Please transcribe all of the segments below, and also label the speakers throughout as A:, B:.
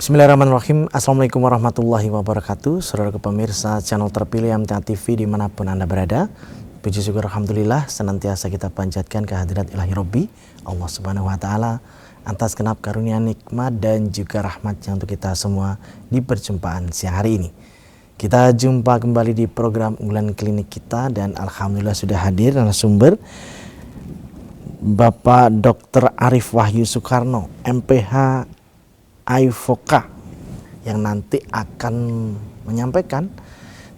A: Bismillahirrahmanirrahim. Assalamualaikum warahmatullahi wabarakatuh. Saudara pemirsa channel terpilih MTA TV dimanapun Anda berada. Puji syukur Alhamdulillah senantiasa kita panjatkan kehadirat ilahi Rabbi Allah Subhanahu wa Ta'ala atas genap karunia nikmat dan juga rahmatnya untuk kita semua di perjumpaan siang hari ini. Kita jumpa kembali di program unggulan klinik kita dan Alhamdulillah sudah hadir narasumber Bapak Dr. Arif Wahyu Soekarno, MPH AIVOCA, yang nanti akan menyampaikan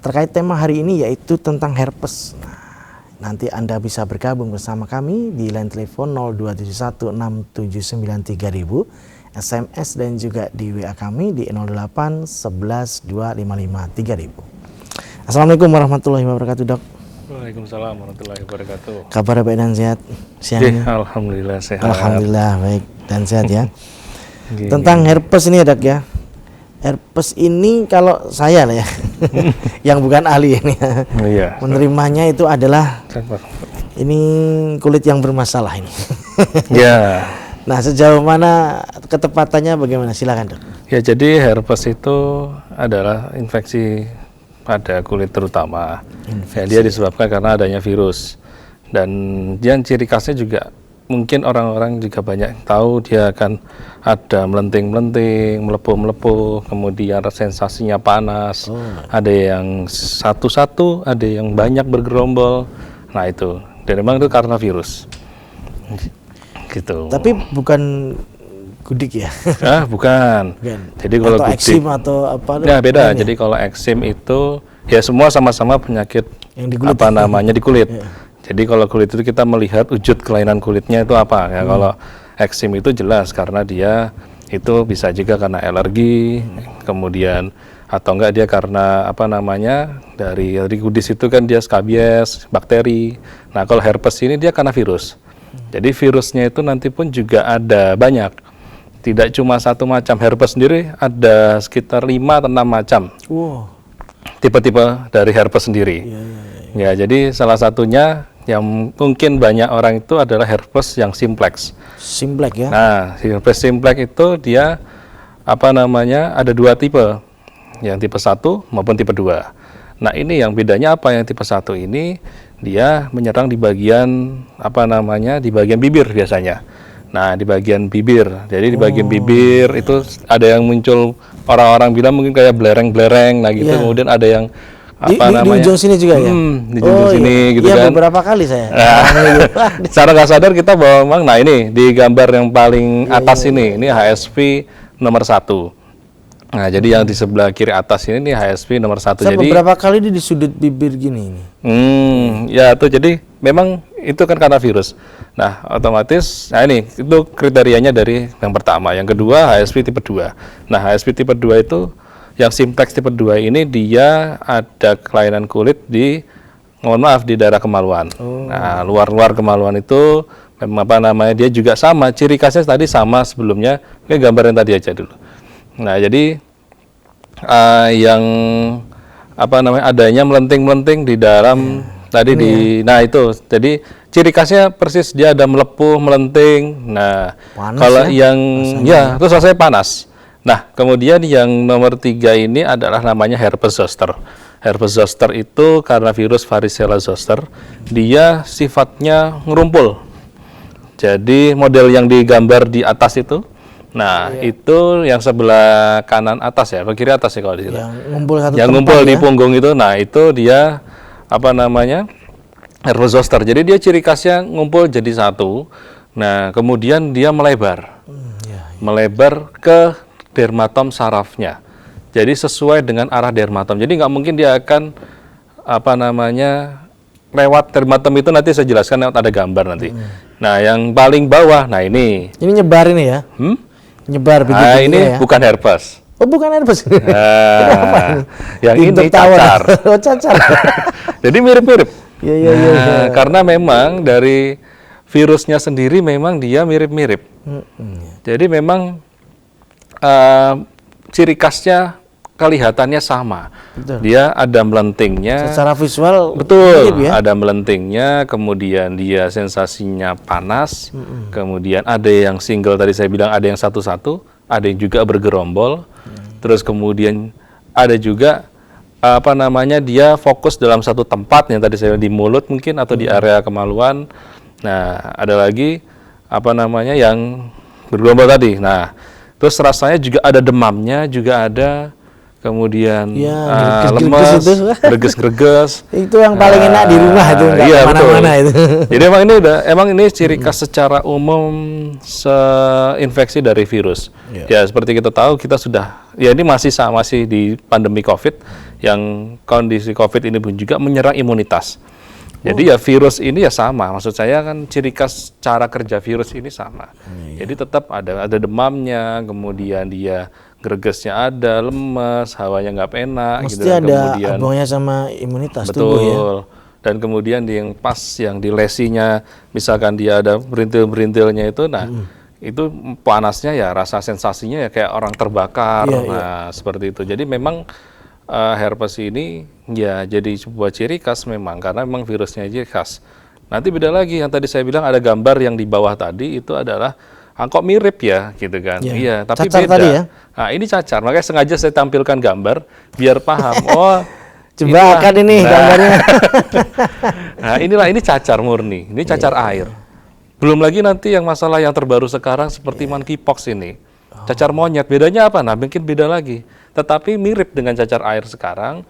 A: terkait tema hari ini yaitu tentang herpes. Nah, nanti Anda bisa bergabung bersama kami di line telepon 02716793000, SMS dan juga di WA kami di 08 11 255 3000. Assalamualaikum warahmatullahi wabarakatuh, Dok.
B: Waalaikumsalam warahmatullahi wabarakatuh.
A: Kabar baik dan sehat siang?
B: Alhamdulillah sehat.
A: Alhamdulillah baik dan sehat ya. Tentang herpes ini ya, Dok ya. Herpes ini kalau saya lah ya, yang bukan ahli ini ya, menerimanya itu adalah ini kulit yang bermasalah ini.
B: Ya.
A: Nah, sejauh mana ketepatannya bagaimana? Silakan, Dok.
B: Ya, jadi herpes itu adalah infeksi pada kulit terutama. Ya, dia disebabkan karena adanya virus. Dan dia ciri khasnya juga mungkin orang-orang juga banyak tahu, dia akan ada melenting-melenting, melepuh-melepuh, kemudian sensasinya panas, ada yang satu-satu, ada yang banyak bergerombol. Nah itu, dan memang itu karena virus. Gitu.
A: Tapi bukan gudik ya?
B: Bukan. Jadi kalau
A: atau
B: gudik,
A: eksim atau apa?
B: Ya beda. Jadi kalau eksim itu ya semua sama-sama penyakit yang di kulit, di kulit. Ya. Jadi kalau kulit itu kita melihat wujud kelainan kulitnya itu apa ya. Kalau eksim itu jelas karena dia itu bisa juga karena alergi, kemudian atau enggak dia karena dari kudis itu kan dia skabies, bakteri. Nah kalau herpes ini dia karena virus. Jadi virusnya itu nanti pun juga ada banyak. Tidak cuma satu macam. Herpes sendiri ada sekitar 5 atau 6 macam. Tipe-tipe dari herpes sendiri. Ya, jadi salah satunya yang mungkin banyak orang itu adalah herpes yang simplex.
A: Simplex ya?
B: Nah, herpes simplex itu dia ada 2 tipe. Yang tipe 1 maupun tipe 2. Nah, ini yang bedanya apa? Yang tipe 1 ini dia menyerang di bagian di bagian bibir biasanya. Nah, di bagian bibir. Jadi di bagian bibir itu ada yang muncul, orang-orang bilang mungkin kayak belereng-belereng. Nah, gitu. Yeah. Kemudian ada yang
A: di ujung sini juga ya?
B: Di ujung sini gitu kan.
A: Iya, beberapa kali saya.
B: Secara nggak sadar kita bahwa memang, nah ini di gambar yang paling atas ini HSV nomor 1. Nah, jadi yang di sebelah kiri atas ini HSV nomor 1.
A: Saya
B: jadi
A: beberapa kali di sudut bibir gini ini.
B: Ya tuh, jadi memang itu kan karena virus. Nah, otomatis, nah ini itu kriterianya dari yang pertama. Yang kedua HSV tipe 2. Nah, HSV tipe 2 itu yang simplex tipe 2 ini dia ada kelainan kulit di daerah kemaluan. Nah, luar kemaluan itu dia juga sama, ciri khasnya tadi sama sebelumnya. Ini gambar yang tadi aja dulu. Nah, jadi yang adanya melenting-melenting di dalam nah itu. Jadi ciri khasnya persis dia ada melepuh, melenting. Nah, panas kalau yang rasanya. Terus rasanya panas. Nah, kemudian yang nomor 3 ini adalah namanya herpes zoster. Herpes zoster itu karena virus varicella zoster, dia sifatnya ngerumpul. Jadi model yang digambar di atas itu, nah itu yang sebelah kanan atas ya, kiri atas ya kalau di situ. Yang ngumpul di punggung itu, nah itu dia herpes zoster. Jadi dia ciri khasnya ngumpul jadi satu. Nah, kemudian dia melebar. Melebar ke dermatom sarafnya. Jadi sesuai dengan arah dermatom. Jadi nggak mungkin dia akan lewat dermatom itu, nanti saya jelaskan lewat ada gambar nanti. Nah, yang paling bawah, nah ini.
A: Ini nyebar ini ya? Nyebar begitu.
B: Nah, ini
A: ya?
B: bukan herpes.
A: Oh, bukan herpes.
B: Nah, yang ini cacar.
A: Oh, cacar.
B: Jadi mirip-mirip.
A: Iya.
B: Karena memang dari virusnya sendiri memang dia mirip-mirip. Jadi memang ciri khasnya kelihatannya sama. Betul. Dia ada melentingnya.
A: Secara visual
B: betul. Ya? Ada melentingnya, kemudian dia sensasinya panas, kemudian ada yang single tadi saya bilang, ada yang satu-satu, ada yang juga bergerombol, terus kemudian ada juga dia fokus dalam satu tempat yang tadi saya bilang di mulut mungkin atau di area kemaluan. Nah, ada lagi yang bergerombol tadi. Nah, terus rasanya juga ada demamnya, juga ada, kemudian lemes, greges-greges.
A: Itu yang paling enak di rumah itu, nggak kemana-mana itu.
B: Jadi emang ini ciri khas secara umum infeksi dari virus. Ya seperti kita tahu, kita sudah, ya ini masih di pandemi COVID, yang kondisi COVID ini pun juga menyerang imunitas. Jadi ya virus ini ya sama, maksud saya kan ciri khas cara kerja virus ini sama. Jadi tetap ada demamnya, kemudian dia gregesnya ada, lemes, hawanya nggak enak.
A: Mesti
B: gitu.
A: ada
B: kemudian,
A: hubungannya sama imunitas
B: betul,
A: tubuh ya.
B: Dan kemudian yang di lesinya, misalkan dia ada berintil-berintilnya itu, itu panasnya ya rasa sensasinya ya kayak orang terbakar, seperti itu. Jadi memang herpes ini ya jadi sebuah ciri khas memang, karena memang virusnya aja khas. Nanti beda lagi, yang tadi saya bilang ada gambar yang di bawah tadi itu adalah kok mirip ya gitu kan. Iya, tapi
A: cacar
B: beda.
A: Tadi ya?
B: Nah, ini cacar, makanya sengaja saya tampilkan gambar biar paham. Oh,
A: coba kan ini gambarnya.
B: Nah, ini cacar murni, ini cacar air. Belum lagi nanti yang masalah yang terbaru sekarang seperti monkeypox ini. Cacar monyet, bedanya apa? Nah, mungkin beda lagi. Tetapi mirip dengan cacar air sekarang,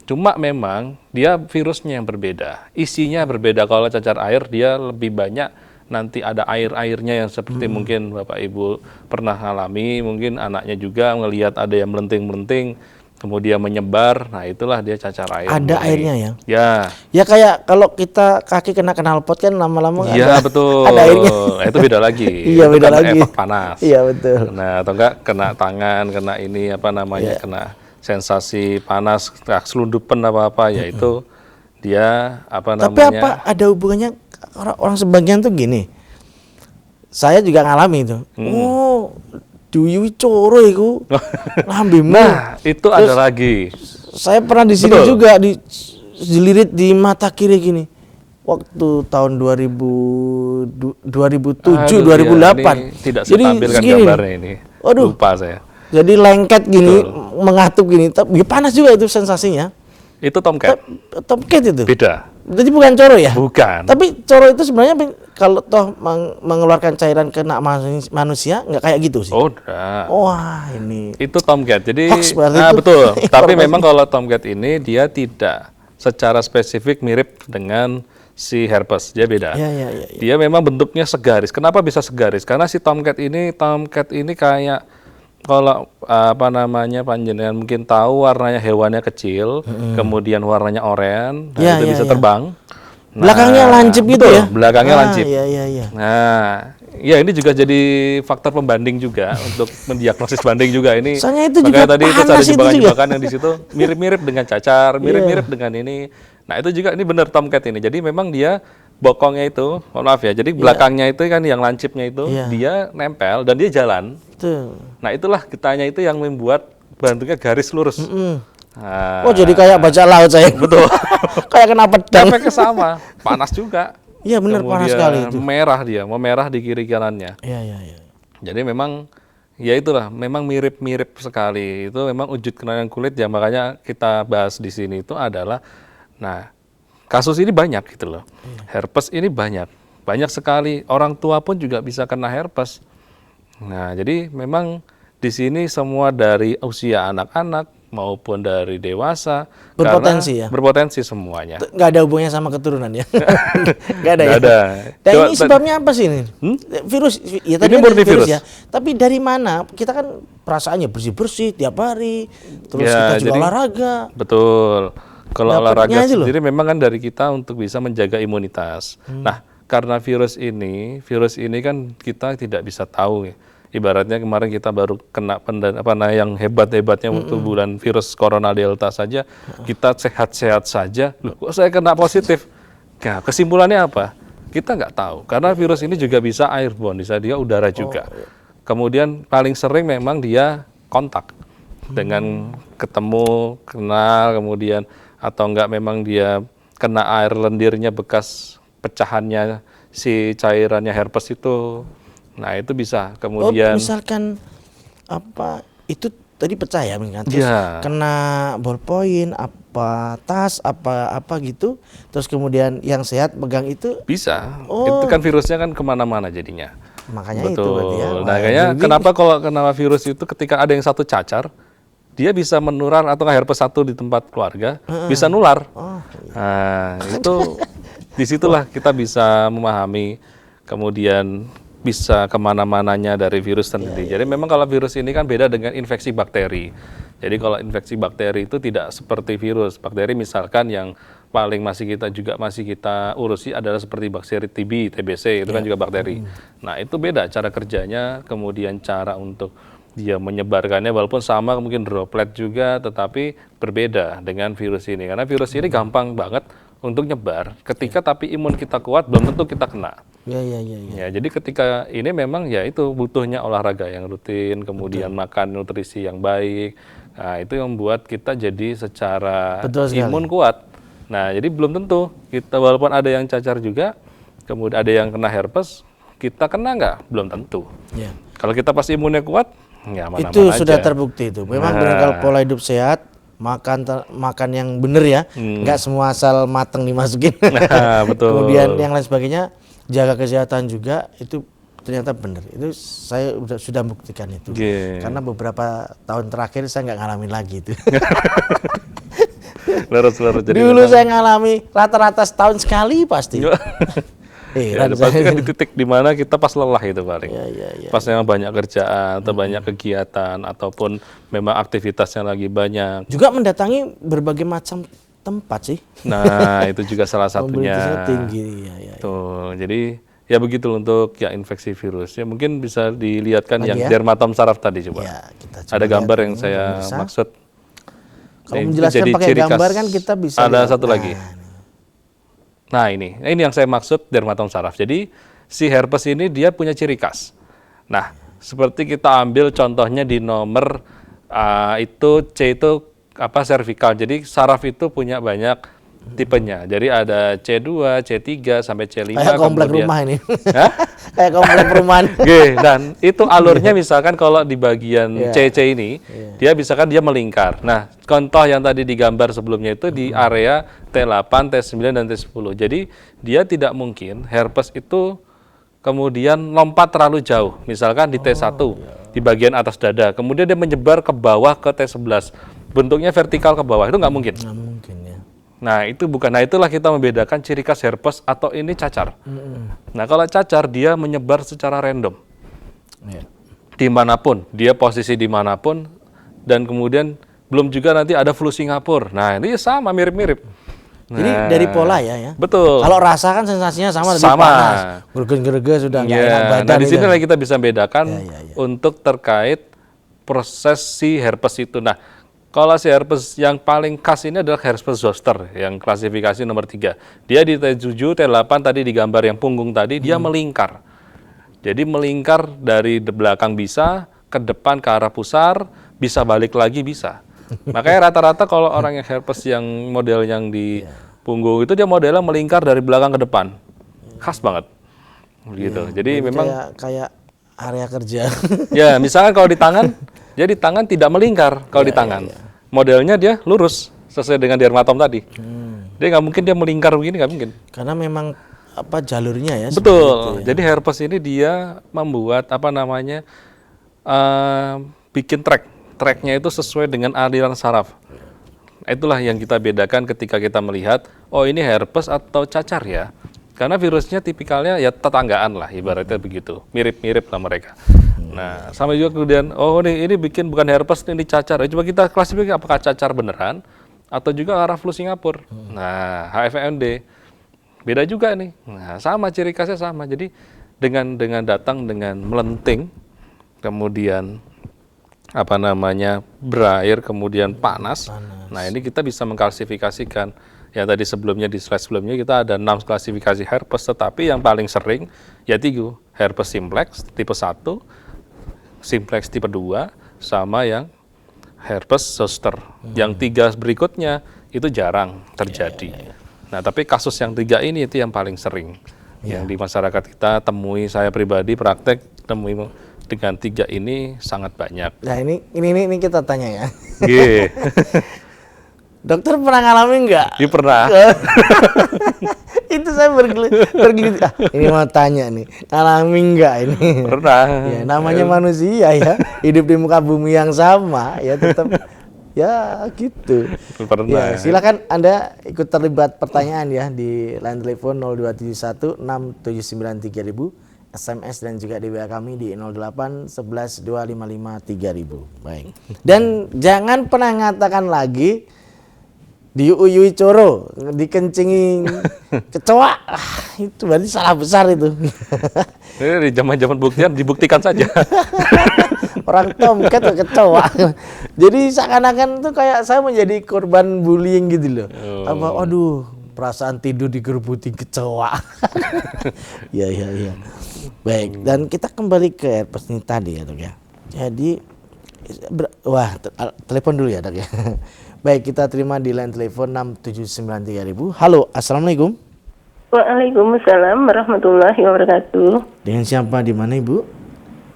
B: cuma memang dia virusnya yang berbeda. Isinya berbeda. Kalau cacar air dia lebih banyak, nanti ada air-airnya yang seperti mungkin Bapak Ibu pernah alami, mungkin anaknya juga ngelihat ada yang melenting-melenting, kemudian menyebar. Nah, itulah dia cacar air.
A: Ada airnya ya?
B: Ya.
A: Ya kayak kalau kita kaki kena knalpot kan lama-lama
B: betul.
A: ada airnya.
B: Nah, itu beda lagi.
A: Iya, beda lagi.
B: Efek panas.
A: Iya, betul.
B: Nah, atau enggak kena tangan, kena ini kena sensasi panas, selundupan apa-apa, yaitu dia
A: Tapi apa ada hubungannya, orang sebagian tuh gini. Saya juga ngalami itu. Oh, Duyu coro iku. Lambemu.
B: Nah, itu ada lagi.
A: Saya pernah di sini juga dilirit di mata kiri gini. Waktu tahun 2007, 2008.
B: Tidak saya tampilkan gambarnya ini.
A: Waduh.
B: Lupa saya.
A: Jadi lengket gini, mengatup gini. Tapi panas juga itu sensasinya.
B: Itu tomcat.
A: Tomcat itu.
B: Beda.
A: Jadi bukan coro ya?
B: Bukan.
A: Tapi coro itu sebenarnya kalau toh mengeluarkan cairan kena manusia nggak kayak gitu sih.
B: Oh, enggak.
A: Wah, ini.
B: Itu tomcat. Jadi
A: Hoax berarti itu.
B: Betul. Tapi memang kalau tomcat ini dia tidak secara spesifik mirip dengan si herpes. Dia beda.
A: Ya.
B: Dia memang bentuknya segaris. Kenapa bisa segaris? Karena si tomcat ini kayak, kalau panjenengan mungkin tahu warnanya hewannya kecil, kemudian warnanya oranye, itu bisa terbang. Nah,
A: belakangnya lancip gitu ya?
B: Belakangnya lancip.
A: Iya.
B: Nah, ya ini juga jadi faktor pembanding juga untuk mendiagnosis banding juga ini.
A: Soalnya itu juga
B: tadi itu ada
A: panas itu
B: jebakan-jebakan yang di situ mirip-mirip dengan cacar, mirip-mirip dengan ini. Nah, itu juga ini benar tomcat ini. Jadi memang dia bokongnya itu, mohon maaf ya. Jadi belakangnya itu kan yang lancipnya itu dia nempel dan dia jalan.
A: Betul.
B: Nah, itulah getahnya itu yang membuat bentuknya garis lurus. Nah,
A: oh, jadi kayak baca laut saya.
B: Betul.
A: Kayak kena pedang.
B: Efeknya sama, panas juga.
A: Iya, benar, panas sekali itu.
B: Memerah di kiri kanannya.
A: Iya.
B: Jadi memang ya itulah, memang mirip-mirip sekali. Itu memang wujud kelainan kulit ya, makanya kita bahas di sini itu adalah, nah, kasus ini banyak gitu loh. Herpes ini banyak sekali. Orang tua pun juga bisa kena herpes. Nah, jadi memang di sini semua dari usia anak-anak maupun dari dewasa
A: berpotensi ya.
B: Berpotensi semuanya.
A: Nggak ada hubungannya sama keturunan ya. Nggak ada.
B: Ada.
A: Dan ini sebabnya apa sih ini? Virus. Ya tadi
B: ini murni virus
A: ya. Tapi dari mana? Kita kan perasaannya bersih-bersih tiap hari. Terus
B: ya,
A: kita juga olahraga.
B: Betul. Kalau
A: Dapetnya
B: olahraga sendiri memang kan dari kita untuk bisa menjaga imunitas. Nah, karena virus ini kan kita tidak bisa tahu ya. Ibaratnya kemarin kita baru kena yang hebat-hebatnya waktu bulan virus corona delta saja, kita sehat-sehat saja. Loh, kok saya kena positif? Nah, kesimpulannya apa? Kita nggak tahu. Karena virus ini juga bisa airborne, bisa dia udara juga. Kemudian paling sering memang dia kontak dengan ketemu, kenal, kemudian atau enggak memang dia kena air lendirnya bekas pecahannya si cairannya herpes itu. Nah, itu bisa. Kemudian
A: misalkan apa itu tadi pecah ya, Bang? Terus
B: Iya.
A: kena ballpoint, apa tas, apa gitu. Terus kemudian yang sehat pegang itu,
B: Bisa.
A: Oh.
B: Itu kan virusnya kan kemana-mana jadinya.
A: makanya itu
B: Betul.
A: berarti ya.
B: Nah,
A: Wah,
B: kayaknya
A: ini-
B: kenapa kalau kena virus itu ketika ada yang satu cacar, dia bisa menular atau herpes satu di tempat keluarga, bisa nular.
A: Oh,
B: Nah, itu disitulah kita bisa memahami, kemudian bisa kemana-mananya dari virus sendiri. Jadi memang kalau virus ini kan beda dengan infeksi bakteri. Jadi kalau infeksi bakteri itu tidak seperti virus. Bakteri misalkan yang paling masih kita urusi adalah seperti bakteri TB, TBC, itu kan juga bakteri. Nah, itu beda cara kerjanya, kemudian cara untuk dia menyebarkannya walaupun sama mungkin droplet juga, tetapi berbeda dengan virus ini. Karena virus ini gampang banget untuk nyebar. Ketika tapi imun kita kuat, belum tentu kita kena.
A: ya.
B: Ya, jadi ketika ini memang ya itu butuhnya olahraga yang rutin, kemudian makan nutrisi yang baik. Nah, itu yang membuat kita jadi secara
A: Betul sekali.
B: imun kuat. Nah, jadi belum tentu kita walaupun ada yang cacar juga, kemudian ada yang kena herpes, kita kena nggak? Belum tentu.
A: Ya.
B: Kalau kita pas imunnya kuat, ya mana-mana
A: Itu sudah
B: aja.
A: terbukti itu. Memang
B: Nah.
A: benar kalau pola hidup sehat, makan yang benar ya, nggak semua asal mateng dimasukin.
B: Nah, betul.
A: Kemudian yang lain sebagainya, jaga kesehatan juga itu ternyata benar. Itu saya sudah buktikan itu.
B: Oke.
A: Karena beberapa tahun terakhir saya nggak ngalamin lagi itu.
B: Lurus-lurus jadi
A: Dulu
B: memang-
A: saya ngalami rata-rata setahun sekali pasti.
B: Ya,
A: Heran
B: pasti
A: saya.
B: kan di titik dimana kita pas lelah itu paling.
A: Ya.
B: Pas memang banyak kerjaan atau banyak kegiatan ataupun memang aktivitasnya lagi banyak.
A: Juga mendatangi berbagai macam tempat sih.
B: Nah, itu juga salah satunya.
A: Mobilitasnya tinggi. Ya.
B: Tuh, jadi ya begitu untuk ya infeksi virus. Ya mungkin bisa dilihatkan
A: Lagi
B: yang
A: ya?
B: dermatom saraf tadi coba.
A: Ya, kita coba
B: Ada gambar
A: lihat
B: yang
A: ini,
B: saya
A: pemirsa.
B: maksud.
A: Kalau
B: Ini
A: menjelaskan
B: jadi
A: pakai
B: ciri khas.
A: gambar kan kita bisa
B: Ada
A: lihat.
B: satu lagi. Nah, ini yang saya maksud dermatom saraf. Jadi si herpes ini dia punya ciri khas. Nah, seperti kita ambil contohnya di nomor itu C itu apa cervical. Jadi saraf itu punya banyak tipenya. Jadi ada C2, C3 sampai C5.
A: Kayak komplek
B: kemudian-
A: rumah ini.
B: Hah?
A: Kayak komplek perumahan.
B: Oke, dan itu alurnya misalkan kalau di bagian
A: Iya.
B: CC ini, dia misalkan dia melingkar. Nah, contoh yang tadi digambar sebelumnya itu di area T8, T9, dan T10. Jadi, dia tidak mungkin herpes itu kemudian lompat terlalu jauh. Misalkan di T1, di bagian atas dada. Kemudian dia menyebar ke bawah ke T11. Bentuknya vertikal ke bawah, itu nggak mungkin.
A: Nggak mungkin ya.
B: Nah, itu bukan. Nah, itulah kita membedakan ciri khas herpes atau ini cacar. Nah, kalau cacar dia menyebar secara random.
A: Ya.
B: Dimanapun, dia posisi dimanapun, dan kemudian belum juga nanti ada flu Singapura. Nah, ini sama mirip-mirip.
A: Jadi
B: Nah,
A: dari pola ya.
B: Betul.
A: Kalau rasa kan sensasinya sama, lebih
B: Sama.
A: panas. Gerges-gerges sudah nggak enak
B: Ya,
A: badan.
B: nah di
A: itu.
B: sini lagi kita bisa bedakan
A: Ya.
B: untuk terkait proses si herpes itu. Nah, kalau si herpes yang paling khas ini adalah herpes zoster yang klasifikasi nomor 3. Dia di T7, T8 tadi di gambar yang punggung tadi, dia melingkar. Jadi melingkar dari belakang bisa, ke depan ke arah pusar, bisa balik lagi bisa. Makanya rata-rata kalau orang yang herpes yang model yang di punggung itu dia modelnya melingkar dari belakang ke depan. Khas banget. Gitu. Jadi memang
A: kayak area kerja.
B: ya, misalkan kalau di tangan, dia di tangan tidak melingkar kalau di tangan. Modelnya dia lurus sesuai dengan dermatom tadi. Dia nggak mungkin dia melingkar begini, nggak mungkin.
A: Karena memang apa jalurnya ya. seperti itu
B: Betul.
A: ya.
B: Jadi herpes ini dia membuat apa namanya bikin tracknya itu sesuai dengan aliran saraf. Itulah yang kita bedakan ketika kita melihat, oh ini herpes atau cacar ya. Karena virusnya tipikalnya ya tetanggaan lah, ibaratnya begitu. Mirip-mirip lah mereka. Nah, sama juga kemudian, oh ini bikin bukan herpes, ini cacar. Coba kita klasifikasi apakah cacar beneran atau juga arah flu Singapura. Nah, HFMD. Beda juga nih. Nah, sama ciri khasnya sama. Jadi dengan datang dengan melenting, kemudian apa namanya berair, kemudian panas. Nah, ini kita bisa mengklasifikasikan. Ya tadi sebelumnya di slide sebelumnya kita ada 6 klasifikasi herpes, tetapi yang paling sering ya 3, herpes simplex tipe 1, simplex tipe 2, sama yang herpes zoster. Yang 3 berikutnya itu jarang terjadi. Nah, tapi kasus yang 3 ini itu yang paling sering yang di masyarakat kita temui, saya pribadi praktek temui dengan 3 ini sangat banyak.
A: Nah ini kita tanya ya.
B: G.
A: Dokter pernah ngalamin nggak?
B: Ini pernah.
A: Itu saya bergelit. Ini mau tanya nih, ngalamin nggak ini?
B: Pernah.
A: Ya, namanya manusia ya, hidup di muka bumi yang sama ya tetap ya gitu.
B: Pernah.
A: Ya, silakan Anda ikut terlibat pertanyaan ya di line telepon 0271 679 3000, SMS dan juga di WA kami di 08 11 255 3000. Baik. Dan jangan pernah ngatakan lagi diuyui coro, dikencingi kecoa, itu berarti salah besar itu.
B: Di zaman-zaman buktian dibuktikan saja.
A: Orang tomcat atau kecoa. Jadi seakan-akan tuh kayak saya menjadi korban bullying gitu loh. Apa, aduh, perasaan tidur digerubuti kecoa. Ya. Baik, dan kita kembali ke Airpods ini tadi ya dok ya. Jadi, telepon dulu ya dok ya. Baik, kita terima di line telepon 6793000. Halo, assalamualaikum.
C: Waalaikumsalam warahmatullahi wabarakatuh.
A: Dengan siapa di mana Ibu?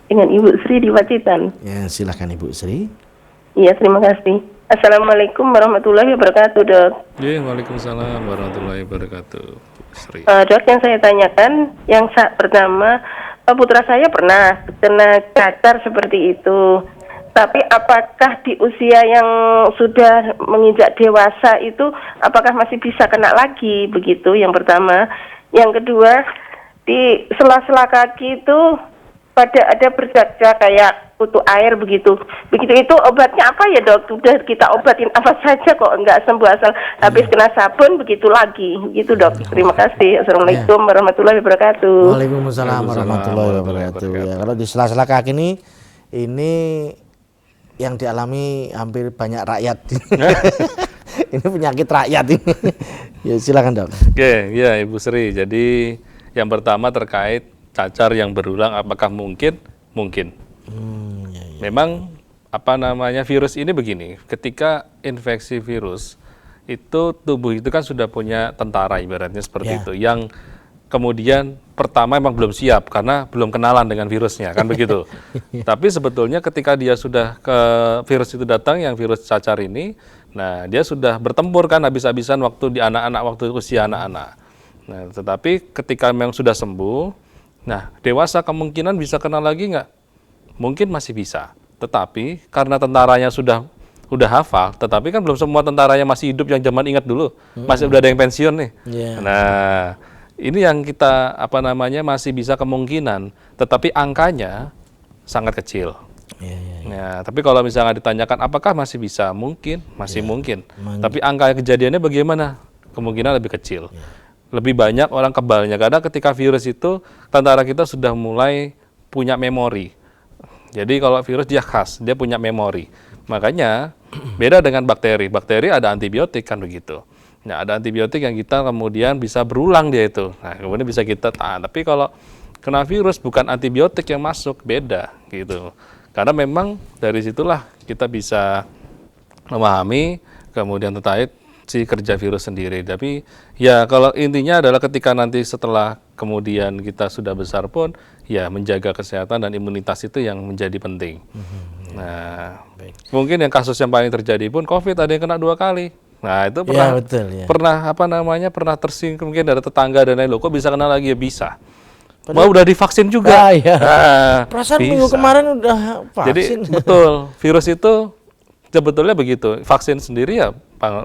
C: Dengan Ibu Sri di Pacitan.
A: Ya, silakan Ibu Sri.
C: Iya, terima kasih. Assalamualaikum warahmatullahi wabarakatuh, Dok.
B: Ya, waalaikumsalam warahmatullahi wabarakatuh. Sri.
C: Dok, yang saya tanyakan, yang pertama, putra saya pernah kena cacar seperti itu. Tapi apakah di usia yang sudah menginjak dewasa itu, apakah masih bisa kena lagi? Begitu yang pertama. Yang kedua, di sela-sela kaki itu ada berjejak kayak kutu air begitu. Begitu itu obatnya apa ya dok? Sudah kita obatin apa saja kok enggak sembuh, asal habis kena sabun begitu lagi. Gitu dok. Terima kasih. Assalamualaikum warahmatullahi wabarakatuh.
A: Waalaikumsalam warahmatullahi wabarakatuh. Ya, kalau di sela-sela kaki ini yang dialami hampir banyak rakyat. Ini penyakit rakyat ini. Ya silakan dok.
B: Oke, ya Ibu Sri. Jadi yang pertama terkait cacar yang berulang, apakah mungkin? Mungkin.
A: Ya.
B: Memang virus ini begini. Ketika infeksi virus itu tubuh itu kan sudah punya tentara ibaratnya seperti itu. Yang kemudian pertama emang belum siap karena belum kenalan dengan virusnya kan begitu. Tapi sebetulnya ketika dia sudah ke virus itu datang, yang virus cacar ini, nah dia sudah bertempur kan habis-habisan waktu di anak-anak, waktu usia anak-anak. Nah tetapi ketika memang sudah sembuh, nah dewasa kemungkinan bisa kena lagi nggak? Mungkin masih bisa. Tetapi karena tentaranya sudah hafal, tetapi kan belum semua tentaranya masih hidup yang zaman ingat dulu. Masih udah ada yang pensiun nih. Nah ini yang kita masih bisa kemungkinan, tetapi angkanya sangat kecil. Nah, tapi kalau misalnya ditanyakan apakah masih bisa, mungkin masih mungkin. Tapi angka kejadiannya bagaimana? Kemungkinan lebih kecil. Lebih banyak orang kebalnya karena ketika virus itu tentara kita sudah mulai punya memori. Jadi kalau virus dia khas, dia punya memori. Makanya beda dengan bakteri. Bakteri ada antibiotik kan begitu. Nah, ada antibiotik yang kita kemudian bisa berulang dia itu. Nah, kemudian bisa kita tahan. Tapi kalau kena virus bukan antibiotik yang masuk, beda gitu. Karena memang dari situlah kita bisa memahami kemudian terkait si kerja virus sendiri. Tapi ya kalau intinya adalah ketika nanti setelah kemudian kita sudah besar pun ya menjaga kesehatan dan imunitas itu yang menjadi penting. Nah, mungkin yang kasus yang paling terjadi pun COVID, ada yang kena 2 kali. Nah itu pernah tersinggung mungkin dari tetangga dan lain, loh kok bisa kena lagi? Ya bisa. Mau udah divaksin juga.
A: Perasaan minggu kemarin udah vaksin.
B: Jadi betul, virus itu sebetulnya begitu. Vaksin sendiri ya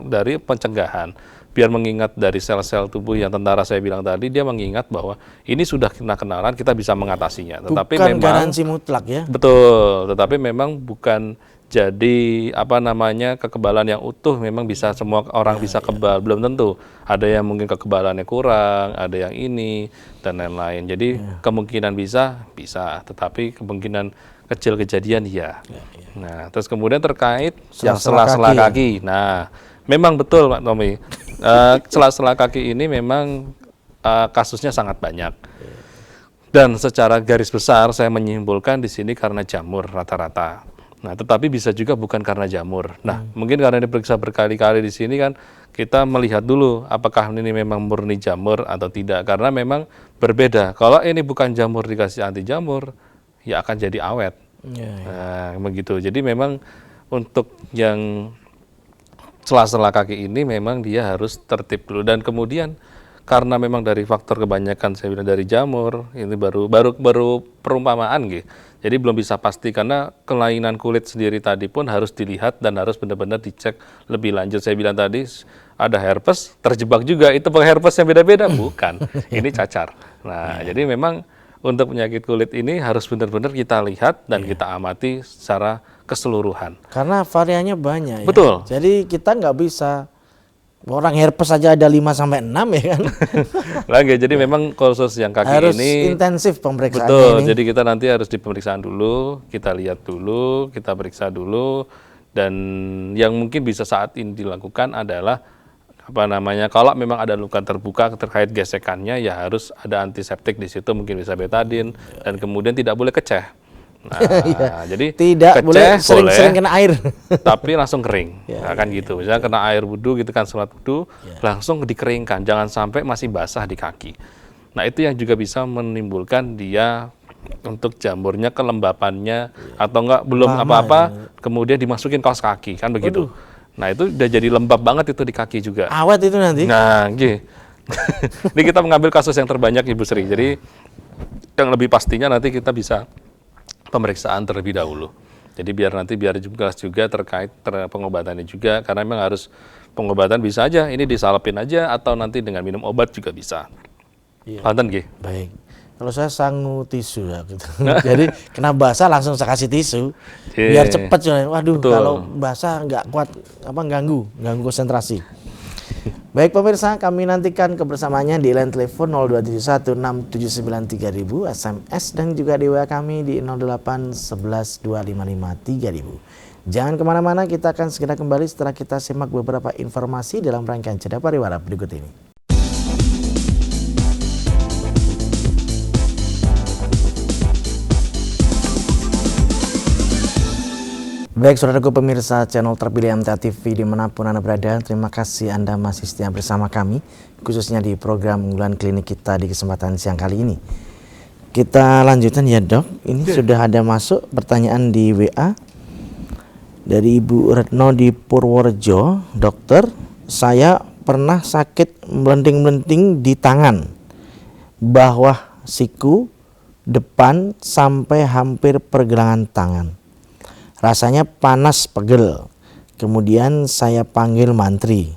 B: dari pencegahan. Biar mengingat dari sel-sel tubuh yang tentara saya bilang tadi, dia mengingat bahwa ini sudah kena kenalan, kita bisa mengatasinya. Tetapi
A: bukan
B: memang
A: garansi mutlak ya.
B: Betul, tetapi memang bukan jadi kekebalan yang utuh. Memang bisa semua orang bisa kebal, belum tentu. Ada yang mungkin kekebalannya kurang, ada yang ini dan lain-lain. Jadi kemungkinan bisa, tetapi kemungkinan kecil kejadian ya. Nah, terus kemudian terkait yang sela-sela kaki. Nah, memang betul Pak Tommy. Sela-sela kaki ini memang kasusnya sangat banyak. Dan secara garis besar saya menyimpulkan di sini karena jamur rata-rata. Nah, tetapi bisa juga bukan karena jamur. Nah, mungkin karena diperiksa berkali-kali di sini kan kita melihat dulu apakah ini memang murni jamur atau tidak. Karena memang berbeda. Kalau ini bukan jamur dikasih anti jamur, ya akan jadi awet.
A: Ya, ya.
B: Nah, begitu. Jadi memang untuk yang sela-sela kaki ini memang dia harus tertib dulu, dan kemudian karena memang dari faktor kebanyakan saya bilang dari jamur, ini baru perumpamaan gitu. Jadi belum bisa pasti karena kelainan kulit sendiri tadi pun harus dilihat dan harus benar-benar dicek lebih lanjut. Saya bilang tadi ada herpes, terjebak juga itu herpes yang beda-beda, bukan. Ini cacar. Nah, jadi memang untuk penyakit kulit ini harus benar-benar kita lihat dan kita amati secara keseluruhan.
A: Karena variannya banyak ya.
B: Betul.
A: Jadi kita nggak bisa, orang herpes saja ada 5 sampai 6 ya kan.
B: Lagi, jadi memang khusus yang kaki
A: Harus
B: ini
A: intensif pemeriksaannya
B: betul.
A: ini.
B: Jadi kita nanti harus di pemeriksaan dulu, kita lihat dulu, kita periksa dulu, dan yang mungkin bisa saat ini dilakukan adalah kalau memang ada luka terbuka terkait gesekannya, ya harus ada antiseptik di situ, mungkin bisa betadin, dan kemudian tidak boleh keceh. Nah, jadi
A: tidak boleh sering-sering kena air.
B: tapi langsung kering, gitu. Misalnya kena air wudhu gitu kan, sholat wudhu, langsung dikeringkan, jangan sampai masih basah di kaki. Nah, itu yang juga bisa menimbulkan dia untuk jamurnya, kelembapannya, atau enggak belum apa-apa, kemudian dimasukin kaos kaki, kan begitu. Nah, itu udah jadi lembab banget itu di kaki juga.
A: Awet itu nanti.
B: Nah, ini kita mengambil kasus yang terbanyak Ibu Sri. Jadi yang lebih pastinya nanti kita bisa pemeriksaan terlebih dahulu. Jadi biar jelas juga terkait pengobatannya juga, karena memang harus pengobatan bisa aja ini disalepin aja atau nanti dengan minum obat juga bisa. Lantan Nggih.
A: Baik. Kalau saya sangu tisu ya gitu. Jadi kena basah langsung saya kasih tisu. Biar cepet. Waduh,
B: Betul.
A: kalau basah nggak kuat ganggu konsentrasi. Baik pemirsa, kami nantikan kebersamaannya di line telepon 02716793000, SMS dan juga di WA kami di 08112553000. Jangan kemana-mana, kita akan segera kembali setelah kita simak beberapa informasi dalam rangkaian Jeda Pariwara berikut ini. Baik saudaraku pemirsa channel terpilih MTA TV dimanapun Anda berada, terima kasih Anda masih setia bersama kami, khususnya di program unggulan klinik kita di kesempatan siang kali ini. Kita lanjutkan ya dok, ini sudah ada masuk pertanyaan di WA dari Ibu Retno di Purworejo. Dokter, saya pernah sakit melenting-melenting di tangan, bawah siku, depan sampai hampir pergelangan tangan. Rasanya panas pegel. Kemudian saya panggil mantri.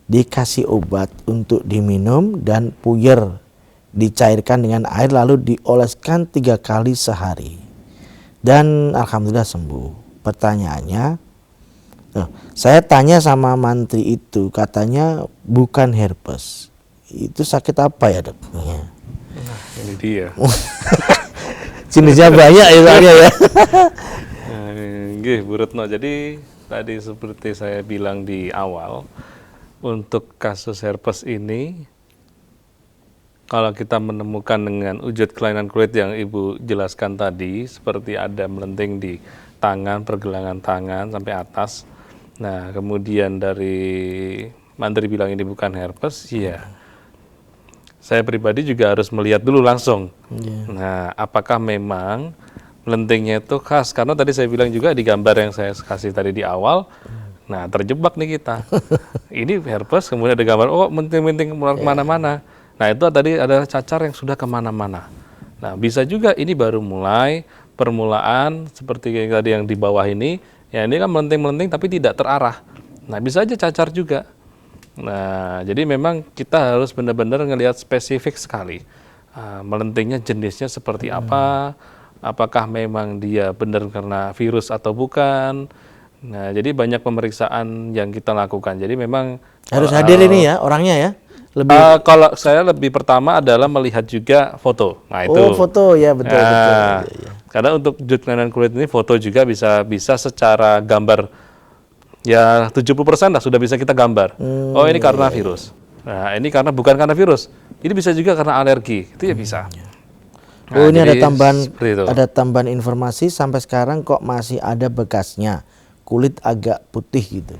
A: Dikasih obat untuk diminum dan puyer. Dicairkan dengan air lalu dioleskan 3 kali sehari. Dan alhamdulillah sembuh. Pertanyaannya, saya tanya sama mantri itu, katanya bukan herpes. Itu sakit apa ya dok?
B: Nah, ini dia.
A: Jenisnya banyak ya soalnya ya.
B: Bu Retno, jadi tadi seperti saya bilang di awal, untuk kasus herpes ini, kalau kita menemukan dengan wujud kelainan kulit yang Ibu jelaskan tadi, seperti ada melenting di tangan, pergelangan tangan sampai atas, nah kemudian dari mantri bilang ini bukan herpes, ya saya pribadi juga harus melihat dulu langsung. Nah, apakah memang melentingnya itu khas, karena tadi saya bilang juga di gambar yang saya kasih tadi di awal, nah terjebak nih kita. Ini herpes, kemudian ada gambar, oh menting-menting kemana-mana. Nah itu tadi ada cacar yang sudah kemana-mana. Nah bisa juga ini baru mulai permulaan seperti yang tadi yang di bawah ini, ya ini kan melenting-melenting tapi tidak terarah. Nah bisa aja cacar juga. Nah jadi memang kita harus benar-benar ngelihat spesifik sekali. Melentingnya jenisnya seperti apa, apakah memang dia benar karena virus atau bukan. Nah, jadi banyak pemeriksaan yang kita lakukan. Jadi memang
A: harus hadir ini ya orangnya ya.
B: Kalau saya lebih pertama adalah melihat juga foto. Nah, itu.
A: Oh, foto ya, betul. Ya.
B: Karena untuk wujud kelainan kulit ini foto juga bisa secara gambar ya 70% lah sudah bisa kita gambar. Oh, ini karena virus. Nah, ini bukan karena virus. Ini bisa juga karena alergi. Itu ya bisa.
A: Nah, ini ada tambahan informasi, sampai sekarang kok masih ada bekasnya, kulit agak putih gitu.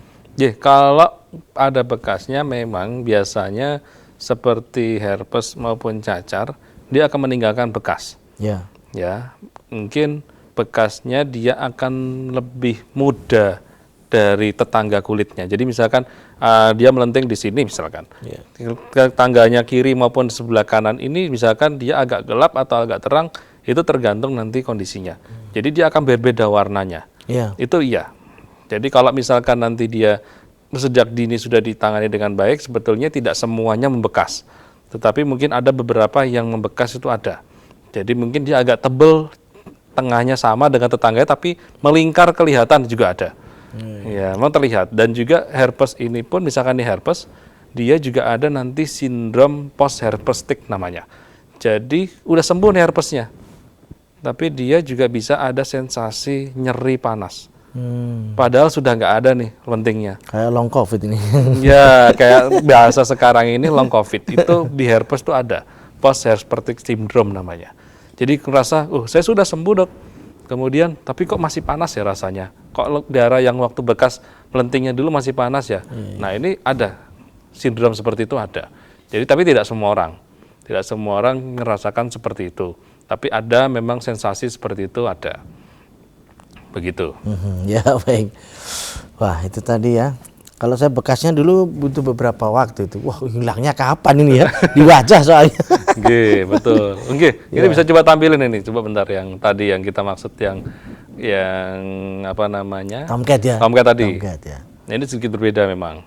B: Kalau ada bekasnya memang biasanya seperti herpes maupun cacar, dia akan meninggalkan bekas. Ya. mungkin bekasnya dia akan lebih muda dari tetangga kulitnya. Jadi misalkan dia melenting di sini misalkan, tetangganya kiri maupun di sebelah kanan ini misalkan dia agak gelap atau agak terang, itu tergantung nanti kondisinya. Jadi dia akan berbeda warnanya. Itu iya. Jadi kalau misalkan nanti dia sejak dini sudah ditangani dengan baik, sebetulnya tidak semuanya membekas. Tetapi mungkin ada beberapa yang membekas itu ada. Jadi mungkin dia agak tebel, tengahnya sama dengan tetangganya, tapi melingkar kelihatan juga ada. Ya, memang terlihat. Dan juga herpes ini pun, misalkan ini herpes, dia juga ada nanti sindrom post herpestik namanya. Jadi udah sembuh nih herpesnya, tapi dia juga bisa ada sensasi nyeri panas. Padahal sudah nggak ada nih lentingnya.
A: Kayak long covid ini.
B: Ya, kayak bahasa sekarang ini long covid. Itu di herpes tuh ada post herpestic syndrome namanya. Jadi merasa, saya sudah sembuh dok. Kemudian, tapi kok masih panas ya rasanya? Kok darah yang waktu bekas melentingnya dulu masih panas ya? Nah ini ada sindrom seperti itu ada. Jadi tapi tidak semua orang merasakan seperti itu. Tapi ada memang sensasi seperti itu ada. Begitu.
A: Ya baik. Wah itu tadi ya. Kalau saya bekasnya dulu butuh beberapa waktu itu. Wah hilangnya kapan ini ya? Di wajah soalnya.
B: Oke, betul. Oke, ini bisa coba tampilin ini. Coba bentar yang tadi yang kita maksud yang apa namanya?
A: Tomcat ya.
B: Tomcat tadi.
A: Tomcat ya.
B: Ini sedikit berbeda memang.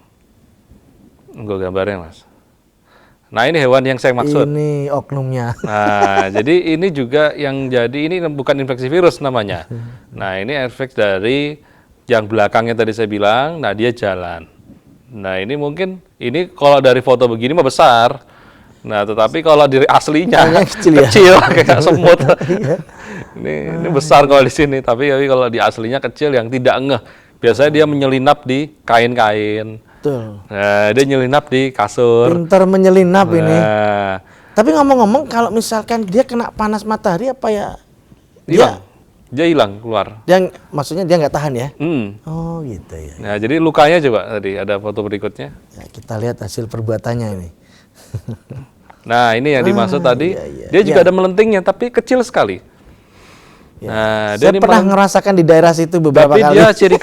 B: Gue gambarnya mas. Nah ini hewan yang saya maksud.
A: Ini oknumnya.
B: Nah jadi ini juga yang jadi ini bukan infeksi virus namanya. Nah ini efek dari yang belakangnya tadi saya bilang. Nah dia jalan. Nah ini mungkin ini kalau dari foto begini mah besar. Nah tetapi kalau dari aslinya kecil kayak semut. Ini besar kalau di sini. Tapi kalau di aslinya kecil yang tidak ngeh. Biasanya dia menyelinap di kain-kain.
A: Betul.
B: Nah, dia nyelinap di kasur.
A: Pintar menyelinap ini. Tapi ngomong-ngomong kalau misalkan dia kena panas matahari apa ya?
B: Dia hilang keluar.
A: Maksudnya dia nggak tahan ya? Oh gitu ya.
B: Nah jadi lukanya coba tadi ada foto berikutnya.
A: Ya, kita lihat hasil perbuatannya ini.
B: Nah ini yang dimaksud tadi. Dia juga ada melentingnya tapi kecil sekali.
A: Ya.
B: Nah,
A: saya pernah ngerasakan di daerah situ beberapa kali.
B: Tapi dia ciri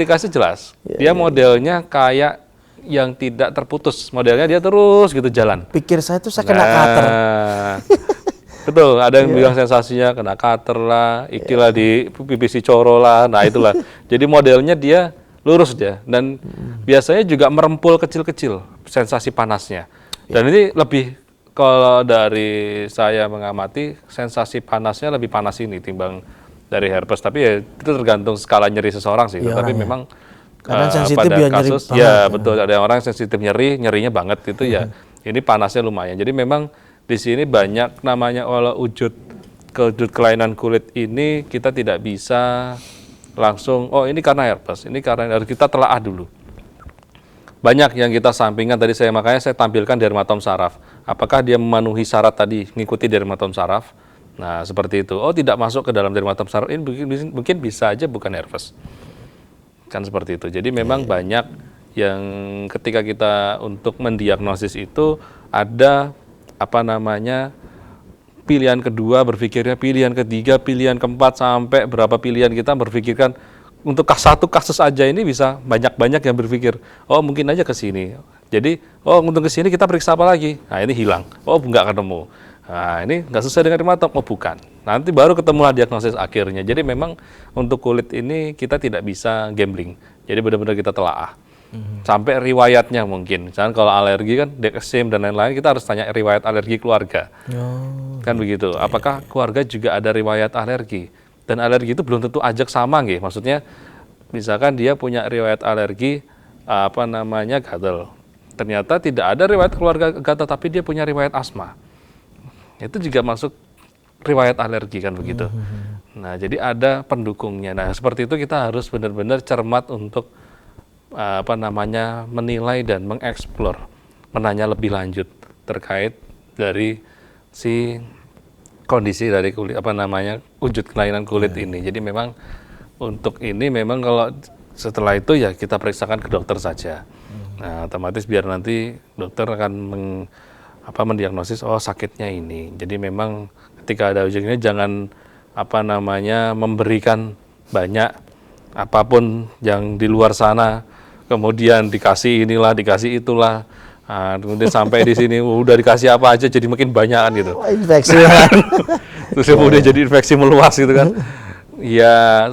B: khasnya jelas. Dia modelnya kayak yang tidak terputus. Modelnya dia terus gitu jalan.
A: Pikir saya tuh saya kena cutter.
B: Betul, ada yang bilang sensasinya kena cutter lah, ikilah di pipi si coro lah. Nah itulah. Jadi modelnya dia lurus dia. Dan biasanya juga merempul kecil-kecil sensasi panasnya. Dan ini lebih, kalau dari saya mengamati, sensasi panasnya lebih panas ini timbang dari herpes. Tapi ya itu tergantung skala nyeri seseorang sih. Tapi memang
A: sensitif
B: pada
A: kasus,
B: ya betul, ada orang sensitif nyerinya banget itu ya. Ini panasnya lumayan. Jadi memang di sini banyak namanya wujud kelainan kulit ini kita tidak bisa langsung ini karena herpes. Ini karena harus kita telaah dulu. Banyak yang kita sampingkan tadi makanya saya tampilkan dermatom saraf. Apakah dia memenuhi syarat tadi mengikuti dermatom saraf? Nah, seperti itu. Tidak masuk ke dalam dermatom saraf ini mungkin bisa aja bukan herpes. Kan seperti itu. Jadi memang banyak yang ketika kita untuk mendiagnosis itu ada pilihan kedua berpikirnya, pilihan ketiga, pilihan keempat sampai berapa pilihan kita berpikirkan. Untuk satu kasus aja ini bisa banyak-banyak yang berpikir, mungkin aja ke sini. Jadi, untuk ke sini kita periksa apa lagi? Nah, ini hilang. Nggak ketemu. Nah, ini nggak sesuai dengan dermatom. Bukan. Nanti baru ketemulah diagnosis akhirnya. Jadi memang untuk kulit ini kita tidak bisa gambling. Jadi benar-benar kita telaah. Sampai riwayatnya mungkin. Misalnya kalau alergi kan, eksim dan lain-lain, kita harus tanya riwayat alergi keluarga. Kan begitu. Apakah keluarga juga ada riwayat alergi? Dan alergi itu belum tentu ajak sama nggih. Maksudnya misalkan dia punya riwayat alergi gatal. Ternyata tidak ada riwayat keluarga gatal tapi dia punya riwayat asma. Itu juga masuk riwayat alergi kan begitu. Nah, jadi ada pendukungnya. Nah, seperti itu kita harus benar-benar cermat untuk menilai dan mengeksplor, menanya lebih lanjut terkait dari si kondisi dari kulit wujud kelainan kulit ini. Jadi memang untuk ini memang kalau setelah itu ya kita periksakan ke dokter saja. Nah, otomatis biar nanti dokter akan mendiagnosis sakitnya ini. Jadi memang ketika ada wujud ini jangan memberikan banyak apapun yang di luar sana, kemudian dikasih inilah, dikasih itulah, kemudian sampai di sini udah dikasih apa aja jadi makin banyak kan gitu.
A: Infeksi kan.
B: Terus kemudian jadi infeksi meluas gitu kan. Ya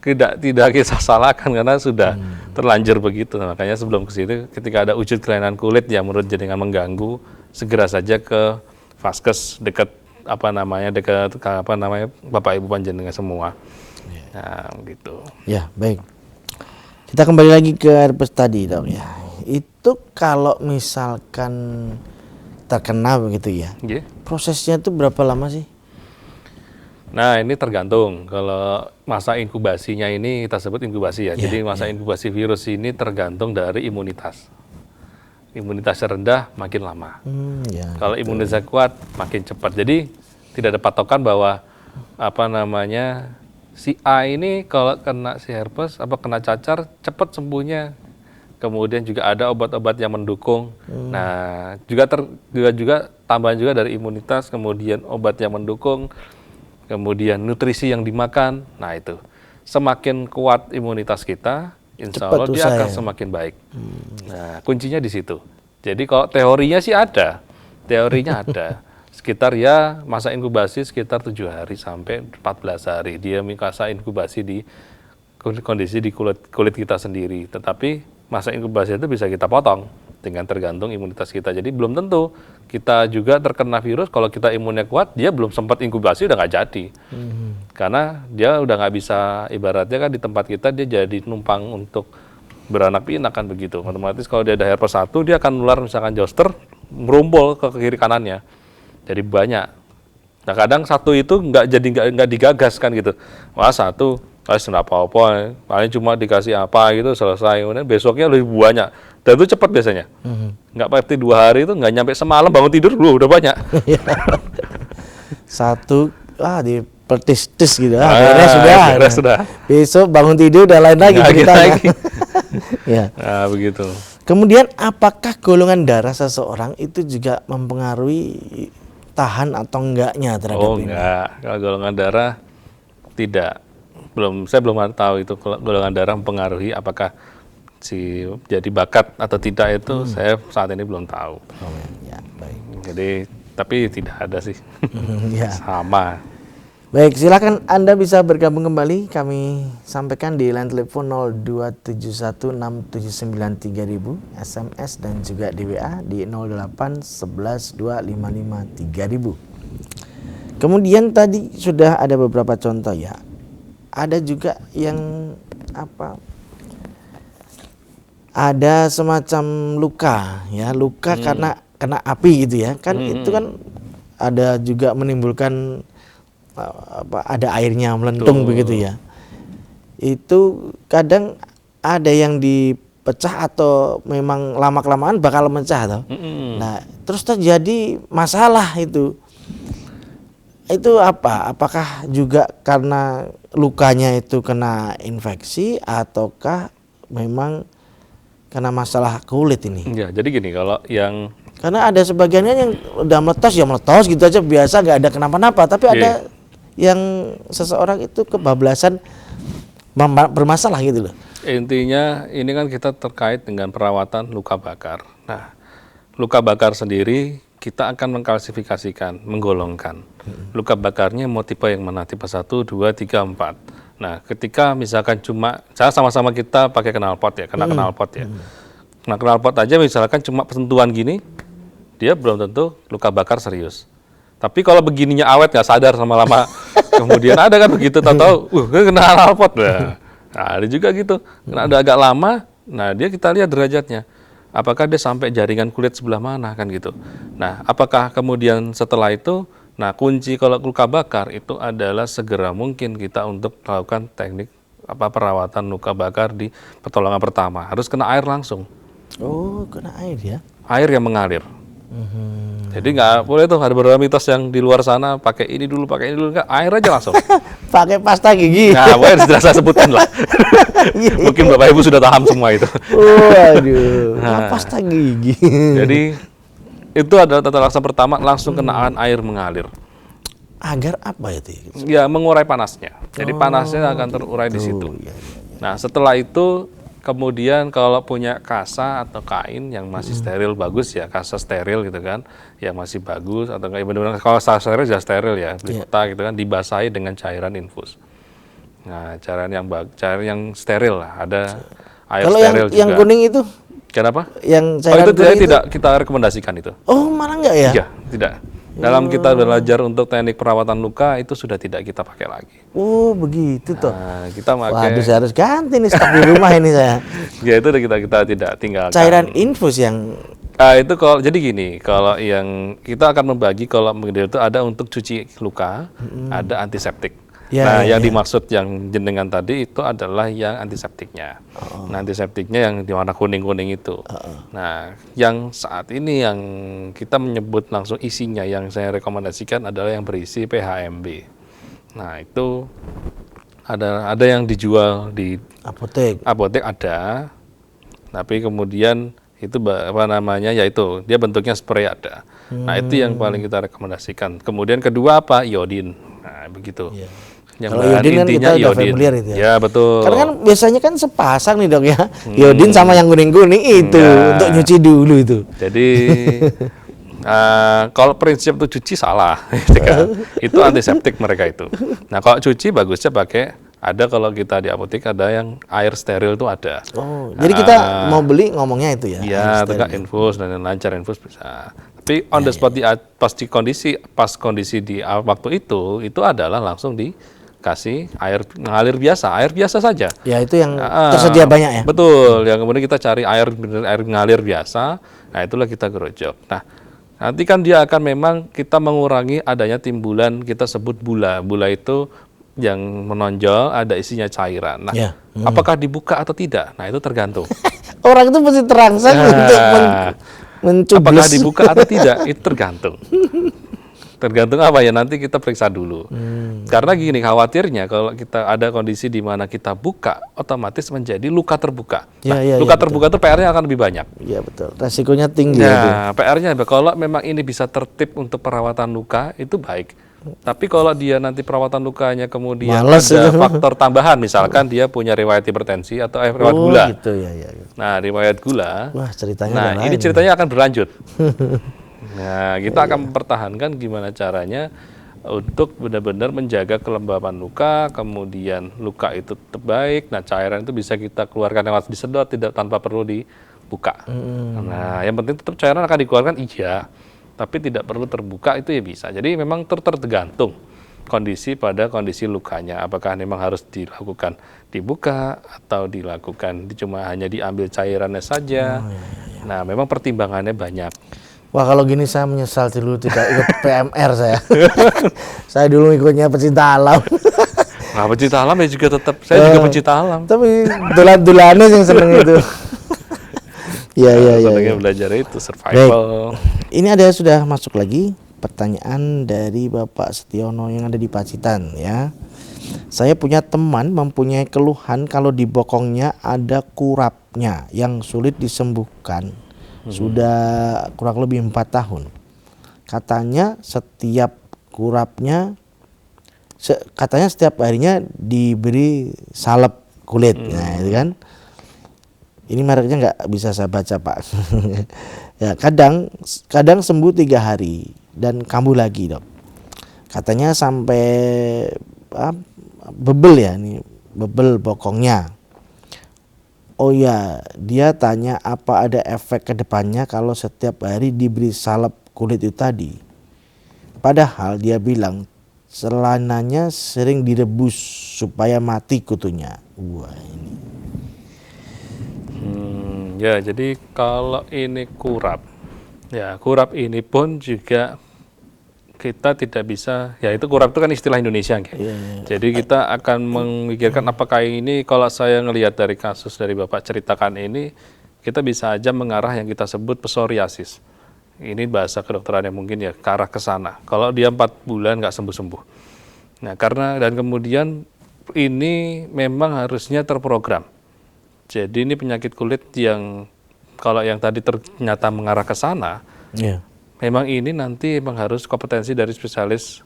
B: tidak kita salahkan karena sudah terlanjur begitu. Makanya sebelum ke situ ketika ada wujud kelainan kulit yang menurut jenengan mengganggu, segera saja ke vaskes dekat Bapak Ibu panjenengan semua. Nah, gitu.
A: Ya, baik. Kita kembali lagi ke herpes tadi, Dok ya. Itu kalau misalkan terkena begitu ya.
B: Yeah.
A: Prosesnya itu berapa lama sih?
B: Nah, ini tergantung. Kalau masa inkubasinya ini kita sebut inkubasi ya. Jadi masa inkubasi virus ini tergantung dari imunitas. Imunitasnya rendah makin lama. Kalau imunitasnya kuat makin cepat. Jadi tidak ada patokan bahwa si A ini kalau kena si herpes kena cacar cepat sembuhnya. Kemudian juga ada obat-obat yang mendukung. Nah, juga tambahan juga dari imunitas, kemudian obat yang mendukung, kemudian nutrisi yang dimakan. Nah, itu semakin kuat imunitas kita, insya Allah dia akan semakin baik. Nah, kuncinya di situ. Jadi kalau teorinya sih ada, sekitar ya masa inkubasi sekitar 7 hari sampai 14 hari. Dia masa inkubasi di kondisi di kulit kita sendiri. Tetapi masa inkubasi itu bisa kita potong dengan tergantung imunitas kita. Jadi belum tentu kita juga terkena virus. Kalau kita imunnya kuat, dia belum sempat inkubasi udah nggak jadi. Karena dia udah nggak bisa, ibaratnya kan di tempat kita dia jadi numpang untuk beranak pinak kan begitu. Otomatis kalau dia ada herpes 1, dia akan nular misalkan zoster, merumpul ke kiri kanannya. Jadi banyak. Nah kadang satu itu nggak digagas kan gitu. Wah satu, nggak apa-apa, paling cuma dikasih apa gitu selesai. Kemudian besoknya lebih banyak. Dan itu cepat biasanya. Nggak pasti 2 hari itu nggak nyampe semalam bangun tidur udah banyak.
A: Satu, dipetis-tis gitu. Beres sudah. Besok bangun tidur udah lain lagi ceritanya. Ya.
B: Nah begitu.
A: Kemudian apakah golongan darah seseorang itu juga mempengaruhi tahan atau enggaknya terhadap ini?
B: Enggak. Kalau golongan darah tidak. Saya belum tahu itu golongan darah mempengaruhi apakah jadi bakat atau tidak itu saya saat ini belum tahu.
A: Ya, baik.
B: Jadi tapi tidak ada sih.
A: Ya.
B: Sama.
A: Baik, silakan Anda bisa bergabung kembali. Kami sampaikan di line telepon 02716793000, SMS dan juga di WA di 08112553000. Kemudian tadi sudah ada beberapa contoh ya. Ada juga yang ada semacam luka ya, karena kena api gitu ya. Kan itu kan ada juga menimbulkan ada airnya melentung begitu ya. Itu kadang ada yang dipecah atau memang lama-kelamaan bakal mecah toh. Nah, terus terjadi masalah itu. Itu apa? Apakah juga karena lukanya itu kena infeksi ataukah memang karena masalah kulit ini?
B: Ya, jadi gini, kalau yang
A: karena ada sebagiannya yang udah meletos gitu aja biasa nggak ada kenapa-napa, tapi ada yang seseorang itu kebablasan bermasalah gitu loh.
B: Intinya ini kan kita terkait dengan perawatan luka bakar. Nah, luka bakar sendiri kita akan mengklasifikasikan, menggolongkan. Luka bakarnya mau tipe yang mana? Tipe 1, 2, 3, 4. Nah, ketika misalkan sama-sama kita pakai knalpot ya, kena knalpot ya. Nah, knalpot aja misalkan cuma sentuhan gini, dia belum tentu luka bakar serius. Tapi kalau begininya awet nggak sadar lama-lama, kemudian ada kan begitu, tahu-tahu, kena knalpot lah. Nah, ada juga gitu, kena ada agak lama, nah kita lihat derajatnya. Apakah dia sampai jaringan kulit sebelah mana kan gitu. Nah, apakah kemudian setelah itu, nah kunci kalau luka bakar itu adalah segera mungkin kita untuk melakukan teknik perawatan luka bakar di pertolongan pertama. Harus kena air langsung.
A: Oh, kena air ya?
B: Air yang mengalir. Jadi nggak boleh tuh, ada beberapa mitos yang di luar sana pakai ini dulu, nggak, air aja langsung.
A: Pakai pasta gigi.
B: Nah, boleh sudah saya sebutkan lah. Mungkin Bapak Ibu sudah paham semua itu.
A: Waduh, pasta gigi.
B: Jadi itu adalah tata laksana pertama, langsung kenaan air mengalir.
A: Agar apa itu?
B: Ya, mengurai panasnya. Jadi panasnya akan terurai di situ.
A: Iya, iya.
B: Nah, setelah itu kemudian kalau punya kasa atau kain yang masih steril bagus ya, kasa steril gitu kan, yang masih bagus atau kayak benar-benar kalau kasa steril ya steril ya, beli kota gitu kan, dibasahi dengan cairan infus. Nah, cairan yang steril lah, ada air
A: Kalau
B: steril juga.
A: yang kuning itu,
B: Kenapa?
A: yang
B: Oh,
A: cairan
B: itu
A: kuning itu,
B: tidak kita rekomendasikan itu.
A: oh malah enggak ya?
B: Iya, tidak. Dalam kita belajar untuk teknik perawatan luka itu sudah tidak kita pakai lagi.
A: Oh begitu toh.
B: Nah, kita
A: Waduh,
B: pakai
A: saya harus ganti nih stok di rumah ini saya.
B: ya itu udah kita tidak tinggalkan.
A: Cairan infus yang
B: Itu kalau jadi gini, kalau yang kita akan membagi kalau itu ada untuk cuci luka, ada antiseptik.
A: Ya,
B: nah,
A: ya,
B: yang
A: ya.
B: dimaksud yang jenengan tadi itu adalah yang antiseptiknya. Nah, antiseptiknya yang di warna kuning-kuning itu. Nah, yang saat ini yang kita menyebut langsung isinya yang saya rekomendasikan adalah yang berisi PHMB. Nah, itu ada yang dijual di
A: apotek.
B: apotek ada, tapi kemudian itu apa namanya, yaitu dia bentuknya spray ada. Nah, itu yang paling kita rekomendasikan. Kemudian kedua apa? Iodin. Nah, begitu.
A: Iya.
B: Yang
A: Kalau
B: bahan
A: iodin kan
B: intinya
A: kita udah
B: iodin.
A: familiar itu ya.
B: Ya, betul.
A: Karena kan biasanya kan sepasang nih dok ya, iodin sama yang kuning-kuning itu
B: Ya.
A: untuk nyuci dulu itu.
B: Jadi kalau prinsip itu cuci salah, gitu kan. Itu antiseptik mereka itu. Nah, kalau cuci bagusnya pakai kalau kita di apotek ada yang air steril itu ada.
A: Oh, jadi kita mau beli ngomongnya itu ya?
B: Iya, tegak infus dan lancar infus bisa. Tapi on the spot pas kondisi di waktu itu adalah langsung dikasih air air biasa saja.
A: Ya itu yang tersedia banyak ya?
B: Betul, yang kemudian kita cari air mengalir biasa, nah itulah kita gerojok. Nah, nanti kan dia akan memang kita mengurangi adanya timbulan kita sebut bula. Bula itu yang menonjol ada isinya cairan. Nah,
A: Ya.
B: apakah dibuka atau tidak? Nah, itu tergantung.
A: Orang itu pasti terangsang untuk mencublos.
B: Apakah dibuka atau tidak? Itu tergantung. Tergantung apa ya, nanti kita periksa dulu. Karena gini, khawatirnya kalau kita ada kondisi di mana kita buka, otomatis menjadi luka terbuka.
A: Ya,
B: Nah,
A: ya,
B: luka
A: ya,
B: terbuka itu PR-nya akan lebih banyak.
A: Iya betul, resikonya tinggi ya. itu.
B: Nah, PR-nya kalau memang ini bisa tertib untuk perawatan luka, itu baik. Tapi kalau dia nanti perawatan lukanya kemudian
A: Males
B: ada
A: itu.
B: faktor tambahan, misalkan dia punya riwayat hipertensi atau riwayat
A: Oh
B: gula.
A: gitu ya, ya.
B: Nah, riwayat gula.
A: Wah ceritanya
B: Nah,
A: udah
B: ini
A: lain.
B: ceritanya akan berlanjut. Nah, kita akan mempertahankan gimana caranya untuk benar-benar menjaga kelembapan luka, kemudian luka itu tetap baik. Nah, cairan itu bisa kita keluarkan lewat disedot, tidak tanpa perlu dibuka. Nah, yang penting tetap cairan akan dikeluarkan, iya, tapi tidak perlu terbuka itu ya bisa. Jadi memang tergantung kondisi lukanya. Apakah memang harus dilakukan dibuka atau dilakukan cuma hanya diambil cairannya saja. Nah, memang pertimbangannya banyak.
A: Wah kalau gini saya menyesal dulu tidak ikut PMR saya. Saya dulu ikutnya pecinta alam.
B: Nah, pecinta alam ya juga tetap, saya juga pecinta alam.
A: Tapi dulan-dulannya yang seneng itu. Iya iya iya.
B: Senangnya belajar itu survival.
A: Ini ada sudah masuk lagi pertanyaan dari Bapak Setiono yang ada di Pacitan ya. Saya punya teman mempunyai keluhan kalau di bokongnya ada kurapnya yang sulit disembuhkan. Sudah kurang lebih 4 tahun. Katanya setiap setiap harinya diberi salep kulit. Nah, itu kan. Ini mereknya nggak bisa saya baca Pak. Ya kadang sembuh 3 hari dan kambuh lagi dok. Katanya sampai bebel ya, nih bebel bokongnya. Oh ya, dia tanya apa ada efek ke depannya kalau setiap hari diberi salep kulit itu tadi. Padahal dia bilang celananya sering direbus supaya mati kutunya. Wah ini.
B: Ya, jadi kalau ini kurap, ya kurap ini pun juga kita tidak bisa, ya itu kurap itu kan istilah Indonesia, jadi kita akan memikirkan apakah ini, kalau saya ngelihat dari kasus dari Bapak ceritakan ini, kita bisa aja mengarah yang kita sebut psoriasis. Ini bahasa kedokterannya mungkin ya ke arah ke sana. Kalau dia 4 bulan nggak sembuh-sembuh. Nah, karena dan kemudian ini memang harusnya terprogram. Jadi ini penyakit kulit yang kalau yang tadi ternyata mengarah ke sana, memang ini nanti memang harus kompetensi dari spesialis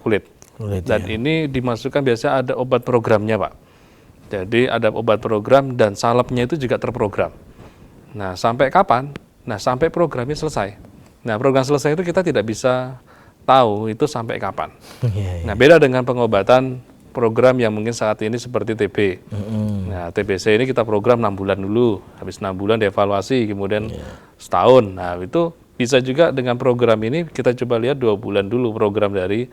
B: kulit.
A: Kulit,
B: Dan ini dimasukkan biasanya ada obat programnya, Pak. Jadi ada obat program dan salepnya itu juga terprogram. Nah, sampai kapan? Nah, sampai programnya selesai. Nah, program selesai itu kita tidak bisa tahu itu sampai kapan.
A: Iya, iya.
B: Nah, beda dengan pengobatan program yang mungkin saat ini seperti TB. Nah, TBC ini kita program 6 bulan dulu, habis 6 bulan dievaluasi, kemudian setahun. Nah, itu bisa juga dengan program ini kita coba lihat 2 bulan dulu program dari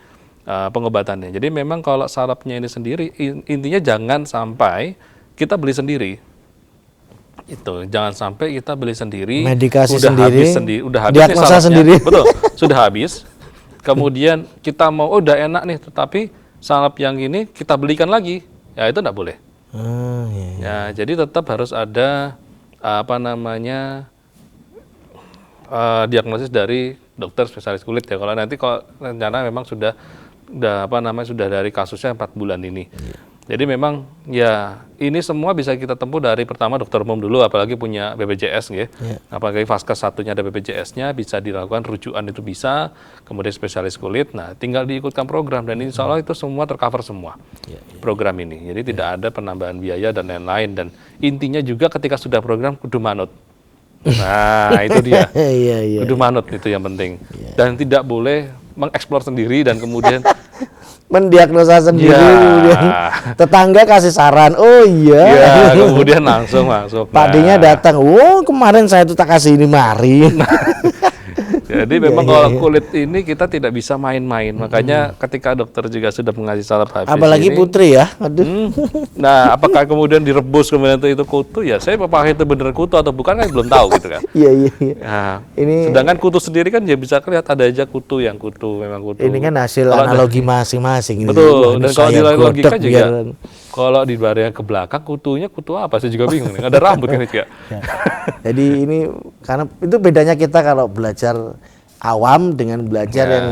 B: pengobatannya. Jadi memang kalau sarafnya ini sendiri, intinya jangan sampai kita beli sendiri. Itu jangan sampai kita beli sendiri,
A: Medikasi
B: udah
A: sendiri,
B: habis sendiri, udah habis nih
A: diagnosa
B: sarafnya,
A: sendiri.
B: betul, sudah habis. Kemudian kita mau, udah enak nih, tetapi saraf yang ini kita belikan lagi, ya itu enggak boleh.
A: Iya.
B: Ya, jadi tetap harus ada diagnosis dari dokter spesialis kulit ya. Kalau nanti kalau rencana memang sudah dari kasusnya 4 bulan ini. Jadi memang ya ini semua bisa kita tempuh dari pertama dokter umum dulu, apalagi punya BPJS ya. Apalagi Vaskes satunya ada BPJS-nya, bisa dilakukan rujukan itu bisa, kemudian spesialis kulit. Nah, tinggal diikutkan program dan insya Allah itu semua tercover semua program ini. Jadi tidak ada penambahan biaya dan lain-lain, dan intinya juga ketika sudah program kudu manut. Nah, itu dia. Kudu manut itu yang penting. Dan tidak boleh mengeksplor sendiri dan kemudian
A: mendiagnosa sendiri, kemudian tetangga kasih saran, oh iya,
B: kemudian langsung masuk.
A: Pak D-nya datang, kemarin saya tuh tak kasih ini mari.
B: Jadi memang kalau kulit ini kita tidak bisa main-main, makanya ketika dokter juga sudah mengasih salep habis
A: apalagi
B: ini,
A: putri ya, aduh.
B: Nah, apakah kemudian direbus kemudian itu kutu, ya saya apakah itu benar kutu atau bukan kan belum tahu gitu kan.
A: Iya.
B: Nah,
A: Ini
B: sedangkan kutu sendiri kan ya bisa kelihatan, ada aja kutu memang kutu.
A: ini kan hasil
B: Kalau
A: analogi masing-masing.
B: betul, dan kalau di logika juga,
A: biar...
B: kalau di baris ke belakang kutunya kutu apa? Saya juga bingung. Ada rambut kan juga.
A: Ya. Jadi ini karena itu bedanya kita kalau belajar awam dengan belajar yang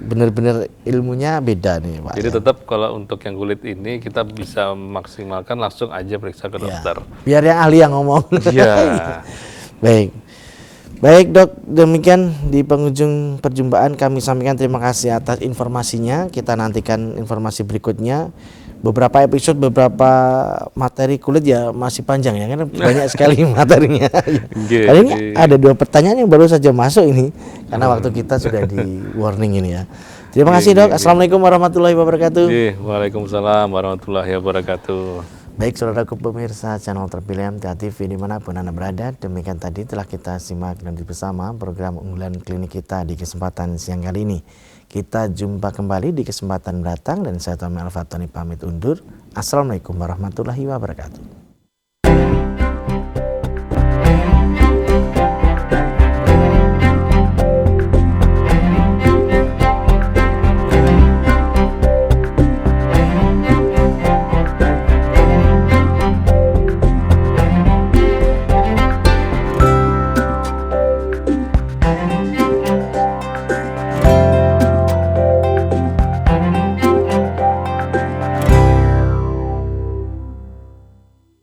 A: benar-benar ilmunya beda nih, Pak.
B: Jadi tetap kalau untuk yang kulit ini kita bisa maksimalkan langsung aja periksa ke dokter.
A: Biar yang ahli yang ngomong.
B: Iya.
A: Baik Dok, demikian di penghujung perjumpaan kami sampaikan terima kasih atas informasinya. Kita nantikan informasi berikutnya. Beberapa episode, beberapa materi kulit ya masih panjang ya, karena banyak sekali materinya. Kali ini ada 2 pertanyaan yang baru saja masuk ini, karena waktu kita sudah di warning ini ya. Terima kasih Dok. Assalamualaikum warahmatullahi wabarakatuh.
B: Waalaikumsalam warahmatullahi wabarakatuh.
A: Baik saudaraku pemirsa channel terpilih MTA TV dimanapun Anda berada, demikian tadi telah kita simak dan bersama program unggulan klinik kita di kesempatan siang kali ini. Kita jumpa kembali di kesempatan mendatang dan saya Tommy Al-Fatani pamit undur. Assalamualaikum warahmatullahi wabarakatuh.